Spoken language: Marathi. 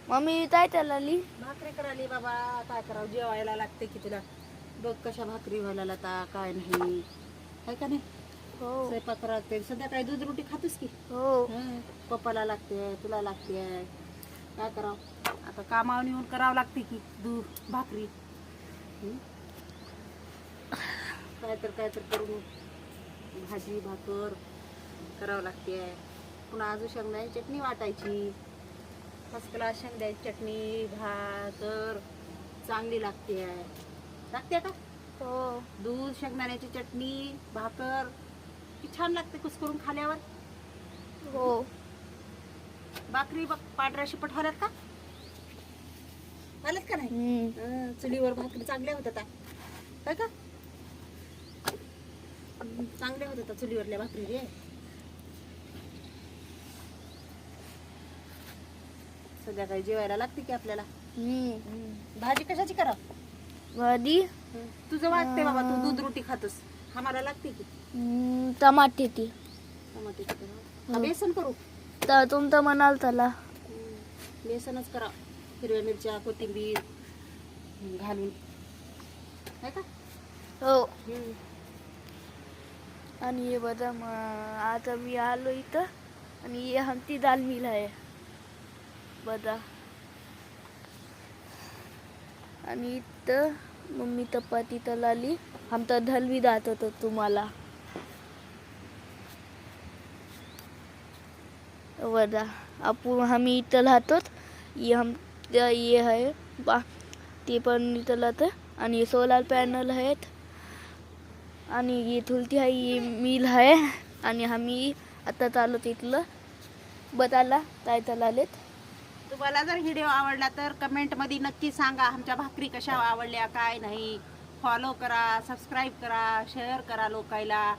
मम्मी काय त्याला आली? भाकरी करायली बाबा, काय करावं, जेवायला लागते की तुला. बघ कशा भाकरी व्हायला आता, काय नाही आहे का नाही. हो स्वयंपाक करावं लागते. संध्याकाळी दूध रोटी खातोस की. हो. पप्पाला लागते, तुला लागते, काय करावं आता, कामावर येऊन करावं लागते की दूध भाकरी. हं? काय तर करून भाजी भाकर करावं लागते. पुन्हा अजून शेंगदाण्याची चटणी वाटायची. फर्स्ट क्लास शेंगदाण्याची चटणी भाकर चांगली लागते. लागते का? हो दूध शेंगदाण्याची चटणी भाकर किती छान लागते कुस्करून खाल्यावर. हो. भाकरी बघ पांढऱ्या शिपट झाल्यात का? झाल्यात का नाही? चुलीवर भाकरी चांगल्या होत्या काय का? चांगल्या होत्या चुलीवरल्या भाकरी रे. संध्याकाळी जेवायला लागते की आपल्याला. भाजी कशाची करा? भाजी तुझं वाटते बाबा, तू दूध रोटी खातोस, आम्हाला लागते की टमाट्याची. टमाट्याची करा का बेसन करू? तर तुमचं म्हणाल त्याला. बेसनच करा, हिरव्या मिरच्या कोथिंबीर घालून, आहे का? हो. आणि हे बघा आता मी आलो इथं आणि हे आमची दाल मिल आहे बघा. आणि इथं मम्मी चपाती तळाली. आमचा धलवी दात होतो तुम्हाला बघा. आपण आम्ही इथं राहतो. ये आहे बा, ते पण इथं राहतं. आणि सोलार पॅनल आहेत. आणि ही थुलती आहे, ही मिल आहे. आणि आम्ही आता चालू तिथलं बताला काय चाललेत. तुम्हाला जर व्हिडिओ आवडला तर कमेंट मध्ये नक्की सांगा आमच्या भाकरी कशा आवडल्या काय नाही. फॉलो करा, सबस्क्राईब करा, शेअर करा लोकायला.